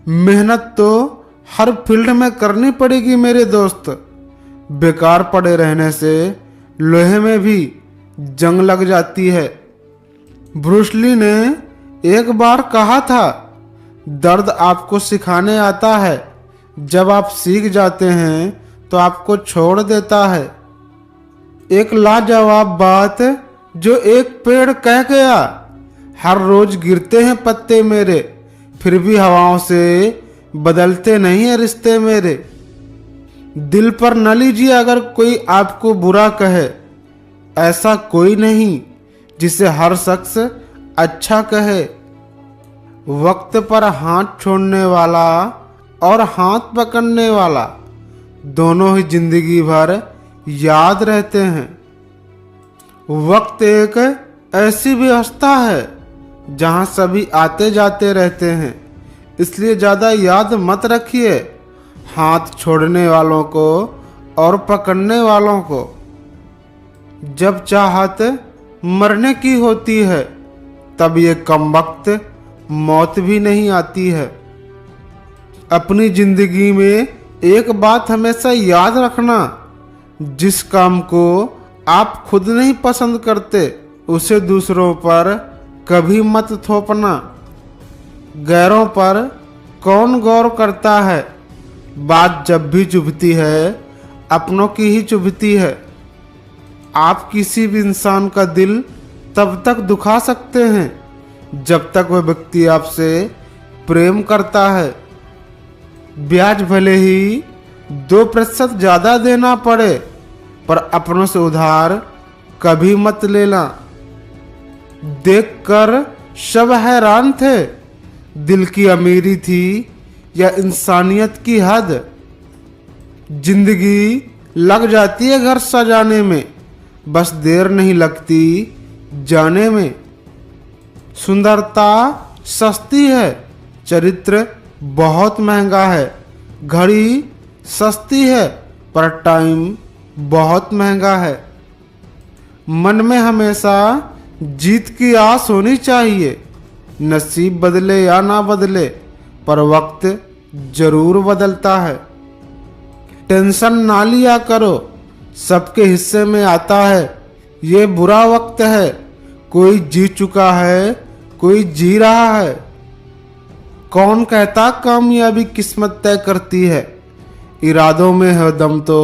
मेहनत तो हर फील्ड में करनी पड़ेगी मेरे दोस्त। बेकार पड़े रहने से लोहे में भी जंग लग जाती है। ब्रूस ली ने एक बार कहा था, दर्द आपको सिखाने आता है, जब आप सीख जाते हैं तो आपको छोड़ देता है। एक लाजवाब बात जो एक पेड़ कह गया, हर रोज गिरते हैं पत्ते मेरे, फिर भी हवाओं से बदलते नहीं है रिश्ते मेरे। दिल पर न लीजिए अगर कोई आपको बुरा कहे, ऐसा कोई नहीं जिसे हर शख्स अच्छा कहे। वक्त पर हाथ छोड़ने वाला और हाथ पकड़ने वाला दोनों ही जिंदगी भर याद रहते हैं। वक्त एक ऐसी व्यवस्था है जहां सभी आते जाते रहते हैं, इसलिए ज़्यादा याद मत रखिए हाथ छोड़ने वालों को और पकड़ने वालों को। जब चाहत मरने की होती है तब ये कमबख्त मौत भी नहीं आती है। अपनी जिंदगी में एक बात हमेशा याद रखना, जिस काम को आप खुद नहीं पसंद करते उसे दूसरों पर कभी मत थोपना। गैरों पर कौन गौर करता है, बात जब भी चुभती है अपनों की ही चुभती है। आप किसी भी इंसान का दिल तब तक दुखा सकते हैं जब तक वह व्यक्ति आपसे प्रेम करता है। ब्याज भले ही 2% ज़्यादा देना पड़े, पर अपनों से उधार कभी मत लेना। देखकर सब हैरान थे, दिल की अमीरी थी या इंसानियत की हद। जिंदगी लग जाती है घर सजाने में, बस देर नहीं लगती जाने में। सुंदरता सस्ती है, चरित्र बहुत महंगा है। घड़ी सस्ती है पर टाइम बहुत महंगा है। मन में हमेशा जीत की आस होनी चाहिए। नसीब बदले या ना बदले, पर वक्त जरूर बदलता है। टेंशन ना लिया करो, सबके हिस्से में आता है। ये बुरा वक्त है, कोई जी चुका है, कोई जी रहा है। कौन कहता कामयाबी किस्मत तय करती है, इरादों में है दम तो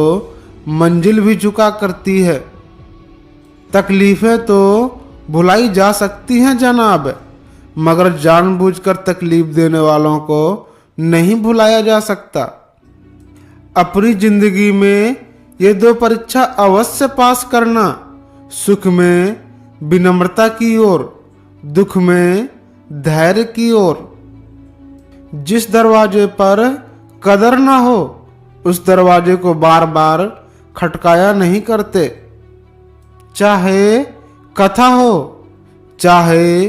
मंजिल भी झुका करती है। तकलीफें तो भुलाई जा सकती हैं जनाब, मगर जानबूझकर तकलीफ देने वालों को नहीं भुलाया जा सकता। अपनी जिंदगी में ये 2 परीक्षा अवश्य पास करना, सुख में विनम्रता की ओर, दुख में धैर्य की ओर। जिस दरवाजे पर कदर ना हो उस दरवाजे को बार बार खटकाया नहीं करते। चाहे कथा हो, चाहे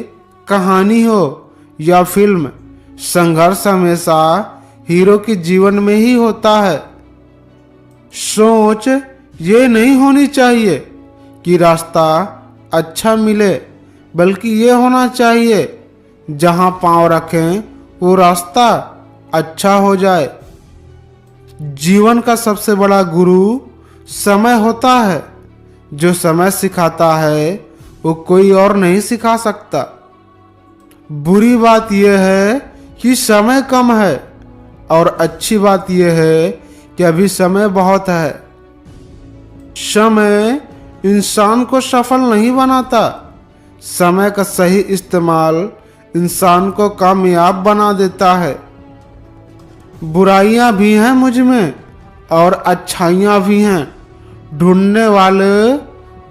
कहानी हो या फिल्म, संघर्ष हमेशा हीरो के जीवन में ही होता है। सोच ये नहीं होनी चाहिए कि रास्ता अच्छा मिले, बल्कि ये होना चाहिए जहां पांव रखें वो रास्ता अच्छा हो जाए। जीवन का सबसे बड़ा गुरु समय होता है। जो समय सिखाता है वो कोई और नहीं सिखा सकता। बुरी बात यह है कि समय कम है, और अच्छी बात यह है कि अभी समय बहुत है। समय इंसान को सफल नहीं बनाता, समय का सही इस्तेमाल इंसान को कामयाब बना देता है। बुराइयां भी हैं मुझ में और अच्छाइयां भी हैं। ढूंढने वाले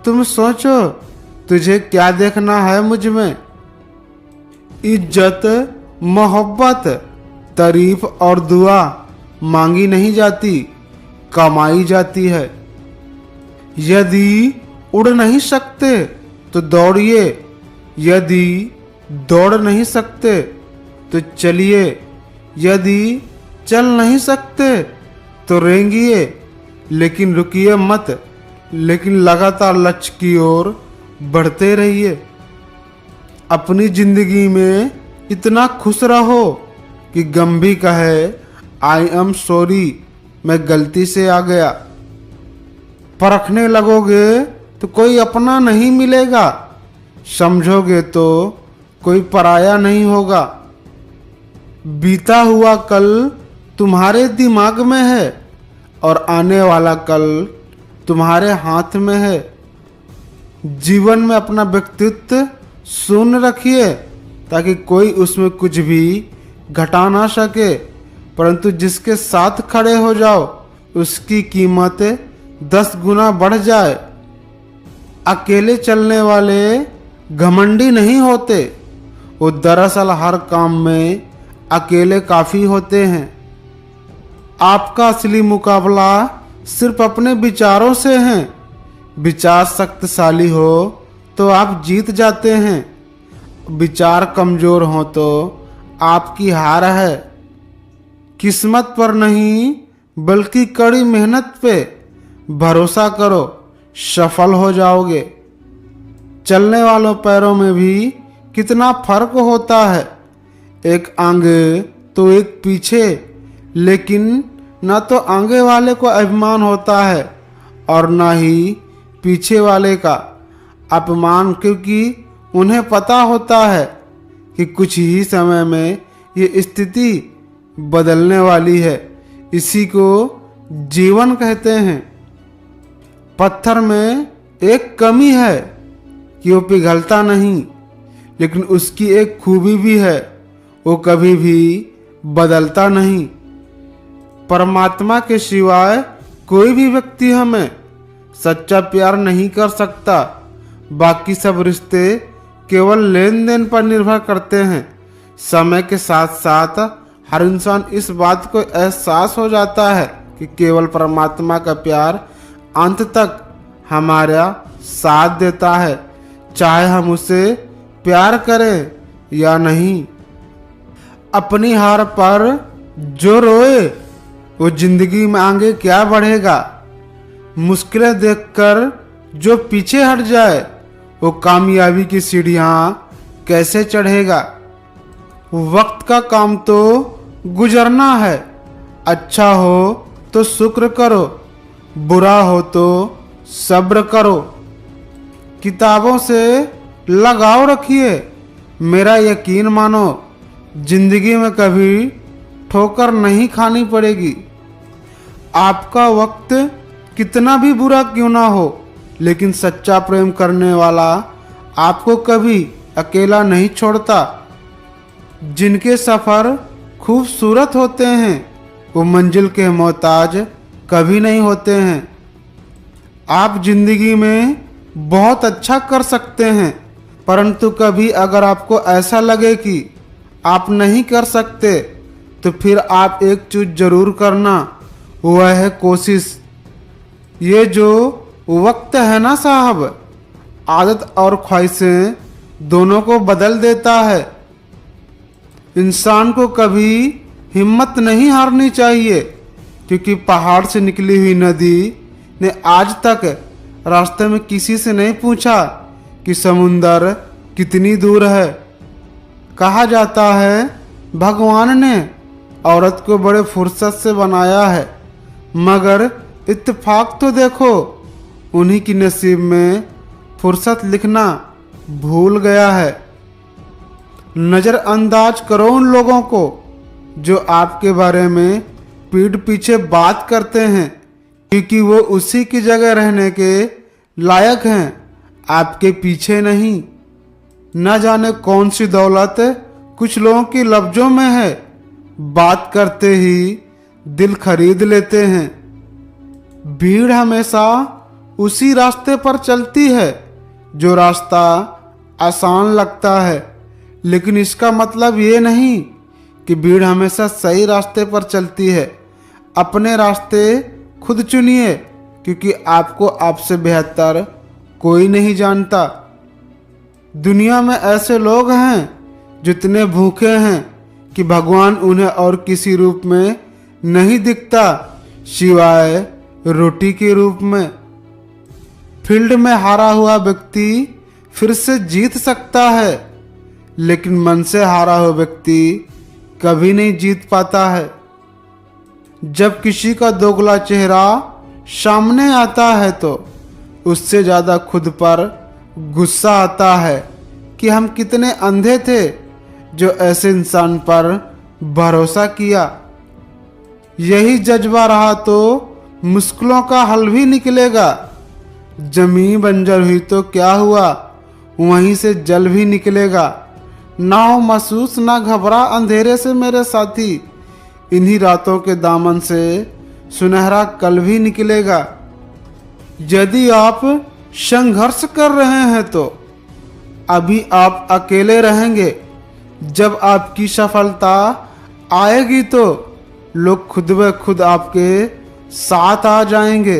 तुम सोचो, तुझे क्या देखना है मुझ में। इज्जत, मोहब्बत, तारीफ और दुआ मांगी नहीं जाती, कमाई जाती है। यदि उड़ नहीं सकते तो दौड़िए, यदि दौड़ नहीं सकते तो चलिए, यदि चल नहीं सकते तो रेंगिए, लेकिन रुकिए मत, लेकिन लगातार लक्ष्य की ओर बढ़ते रहिए। अपनी जिंदगी में इतना खुश रहो कि गंभी कहे आई एम सॉरी, मैं गलती से आ गया। परखने लगोगे तो कोई अपना नहीं मिलेगा, समझोगे तो कोई पराया नहीं होगा। बीता हुआ कल तुम्हारे दिमाग में है और आने वाला कल तुम्हारे हाथ में है। जीवन में अपना व्यक्तित्व शून्य रखिए ताकि कोई उसमें कुछ भी घटा ना सके, परंतु जिसके साथ खड़े हो जाओ उसकी कीमत 10 गुना बढ़ जाए। अकेले चलने वाले घमंडी नहीं होते, वो दरअसल हर काम में अकेले काफ़ी होते हैं। आपका असली मुकाबला सिर्फ अपने विचारों से है। विचार शक्तिशाली हो तो आप जीत जाते हैं, विचार कमज़ोर हो तो आपकी हार है। किस्मत पर नहीं बल्कि कड़ी मेहनत पे भरोसा करो, सफल हो जाओगे। चलने वालों पैरों में भी कितना फर्क होता है, एक आगे तो एक पीछे, लेकिन न तो आगे वाले को अभिमान होता है और न ही पीछे वाले का अपमान, क्योंकि उन्हें पता होता है कि कुछ ही समय में ये स्थिति बदलने वाली है। इसी को जीवन कहते हैं। पत्थर में एक कमी है कि वो पिघलता नहीं, लेकिन उसकी एक खूबी भी है, वो कभी भी बदलता नहीं। परमात्मा के सिवाय कोई भी व्यक्ति हमें सच्चा प्यार नहीं कर सकता। बाकी सब रिश्ते केवल लेन देन पर निर्भर करते हैं। समय के साथ साथ हर इंसान इस बात को एहसास हो जाता है कि केवल परमात्मा का प्यार अंत तक हमारा साथ देता है, चाहे हम उसे प्यार करें या नहीं। अपनी हार पर जो रोए वो जिंदगी में आगे क्या बढ़ेगा। मुश्किलें देखकर जो पीछे हट जाए वो कामयाबी की सीढ़ियां कैसे चढ़ेगा। वक्त का काम तो गुजरना है, अच्छा हो तो शुक्र करो, बुरा हो तो सब्र करो। किताबों से लगाव रखिए, मेरा यकीन मानो जिंदगी में कभी ठोकर नहीं खानी पड़ेगी। आपका वक्त कितना भी बुरा क्यों ना हो, लेकिन सच्चा प्रेम करने वाला आपको कभी अकेला नहीं छोड़ता। जिनके सफ़र खूबसूरत होते हैं वो मंजिल के मोहताज कभी नहीं होते हैं। आप जिंदगी में बहुत अच्छा कर सकते हैं, परंतु कभी अगर आपको ऐसा लगे कि आप नहीं कर सकते तो फिर आप एक चीज जरूर करना, वह है कोशिश। ये जो वक्त है ना साहब, आदत और ख्वाहिशें दोनों को बदल देता है। इंसान को कभी हिम्मत नहीं हारनी चाहिए, क्योंकि पहाड़ से निकली हुई नदी ने आज तक रास्ते में किसी से नहीं पूछा कि समुंदर कितनी दूर है। कहा जाता है भगवान ने औरत को बड़े फुर्सत से बनाया है, मगर इत्तेफाक तो देखो उन्हीं की नसीब में फुर्सत लिखना भूल गया है। नज़रअंदाज करो उन लोगों को जो आपके बारे में पीठ पीछे बात करते हैं, क्योंकि वो उसी की जगह रहने के लायक हैं, आपके पीछे नहीं। न जाने कौन सी दौलत कुछ लोगों की लफ्जों में है, बात करते ही दिल खरीद लेते हैं। भीड़ हमेशा उसी रास्ते पर चलती है जो रास्ता आसान लगता है, लेकिन इसका मतलब ये नहीं कि भीड़ हमेशा सही रास्ते पर चलती है। अपने रास्ते खुद चुनिए, क्योंकि आपको आपसे बेहतर कोई नहीं जानता। दुनिया में ऐसे लोग हैं जितने भूखे हैं कि भगवान उन्हें और किसी रूप में नहीं दिखता सिवाय रोटी के रूप में। फील्ड में हारा हुआ व्यक्ति फिर से जीत सकता है, लेकिन मन से हारा हुआ व्यक्ति कभी नहीं जीत पाता है। जब किसी का दोगला चेहरा सामने आता है तो उससे ज़्यादा खुद पर गुस्सा आता है कि हम कितने अंधे थे जो ऐसे इंसान पर भरोसा किया। यही जज्बा रहा तो मुश्किलों का हल भी निकलेगा। जमीन बंजर हुई तो क्या हुआ, वहीं से जल भी निकलेगा। ना हो महसूस ना घबरा अंधेरे से मेरे साथी, इन्हीं रातों के दामन से सुनहरा कल भी निकलेगा। यदि आप संघर्ष कर रहे हैं तो अभी आप अकेले रहेंगे। जब आपकी सफलता आएगी तो लोग खुद ब खुद आपके साथ आ जाएंगे।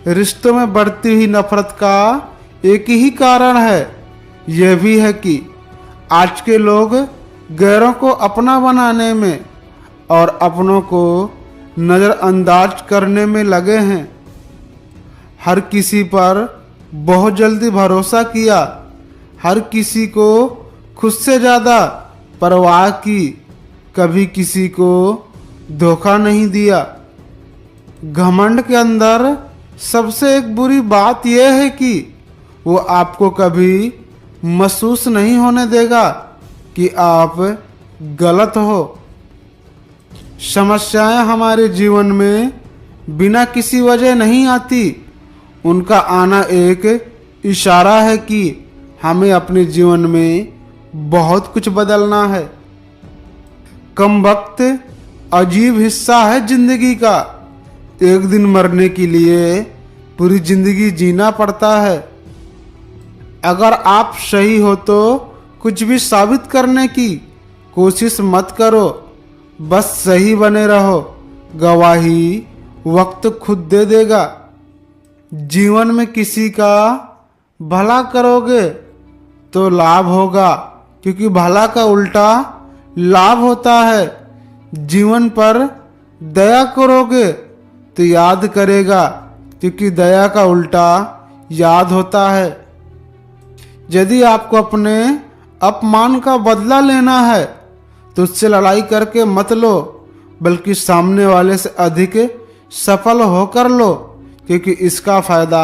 रिश्तों में बढ़ती हुई नफरत का एक ही कारण है, यह भी है कि आज के लोग गैरों को अपना बनाने में और अपनों को नज़रअंदाज करने में लगे हैं। हर किसी पर बहुत जल्दी भरोसा किया, हर किसी को खुद से ज़्यादा परवाह की, कभी किसी को धोखा नहीं दिया। घमंड के अंदर सबसे एक बुरी बात यह है कि वो आपको कभी महसूस नहीं होने देगा कि आप गलत हो। समस्याएं हमारे जीवन में बिना किसी वजह नहीं आती, उनका आना एक इशारा है कि हमें अपने जीवन में बहुत कुछ बदलना है। कम वक्त अजीब हिस्सा है जिंदगी का। एक दिन मरने के लिए पूरी जिंदगी जीना पड़ता है। अगर आप सही हो तो कुछ भी साबित करने की कोशिश मत करो, बस सही बने रहो। गवाही वक्त खुद दे देगा। जीवन में किसी का भला करोगे तो लाभ होगा, क्योंकि भला का उल्टा लाभ होता है। जीवन पर दया करोगे तो याद करेगा, क्योंकि दया का उल्टा याद होता है। यदि आपको अपने अपमान का बदला लेना है तो उससे लड़ाई करके मत लो, बल्कि सामने वाले से अधिक सफल होकर लो, क्योंकि इसका फायदा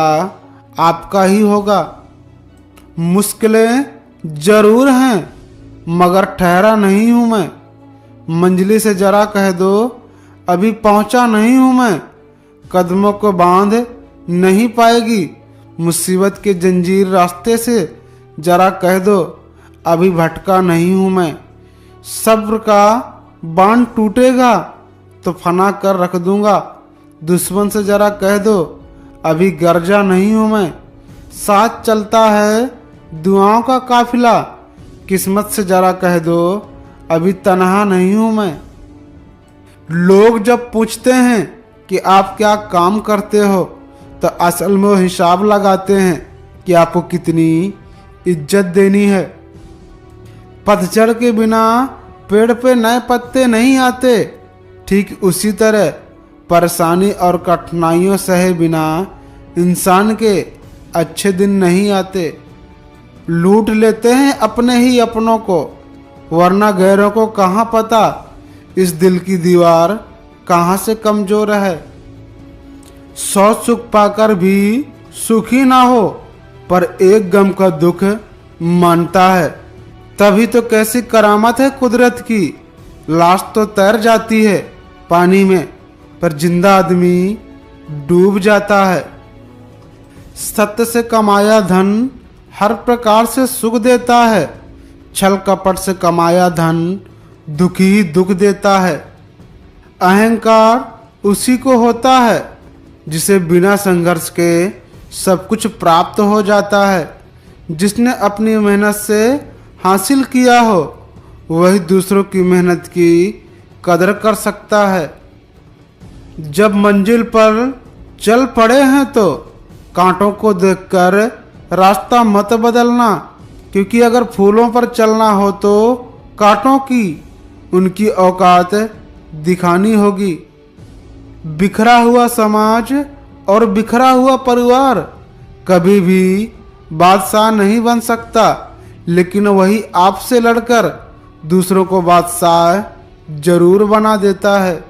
आपका ही होगा। मुश्किलें जरूर हैं मगर ठहरा नहीं हूं मैं। मंजिल से जरा कह दो अभी पहुंचा नहीं हूं मैं। कदमों को बांध नहीं पाएगी मुसीबत के जंजीर। रास्ते से जरा कह दो अभी भटका नहीं हूं मैं। सब्र का बांध टूटेगा तो फना कर रख दूंगा। दुश्मन से जरा कह दो अभी गर्जा नहीं हूं मैं। साथ चलता है दुआओं का काफिला। किस्मत से जरा कह दो अभी तन्हा नहीं हूं मैं। लोग जब पूछते हैं कि आप क्या काम करते हो तो असल में वो हिसाब लगाते हैं कि आपको कितनी इज्जत देनी है। पतझड़ के बिना पेड़ पे नए पत्ते नहीं आते, ठीक उसी तरह परेशानी और कठिनाइयों सहे बिना इंसान के अच्छे दिन नहीं आते। लूट लेते हैं अपने ही अपनों को, वरना गैरों को कहाँ पता इस दिल की दीवार कहाँ से कमजोर है। 100 सुख पाकर भी सुखी ना हो, पर एक गम का दुख मानता है। तभी तो कैसी करामत है कुदरत की। लाश तो तैर जाती है पानी में, पर जिंदा आदमी डूब जाता है। सत्य से कमाया धन हर प्रकार से सुख देता है। छल कपट से कमाया धन दुख ही दुख देता है। अहंकार उसी को होता है जिसे बिना संघर्ष के सब कुछ प्राप्त हो जाता है। जिसने अपनी मेहनत से हासिल किया हो वही दूसरों की मेहनत की कदर कर सकता है। जब मंजिल पर चल पड़े हैं तो कांटों को देखकर रास्ता मत बदलना, क्योंकि अगर फूलों पर चलना हो तो कांटों की उनकी औकात दिखानी होगी। बिखरा हुआ समाज और बिखरा हुआ परिवार कभी भी बादशाह नहीं बन सकता, लेकिन वही आपसे लड़कर दूसरों को बादशाह जरूर बना देता है।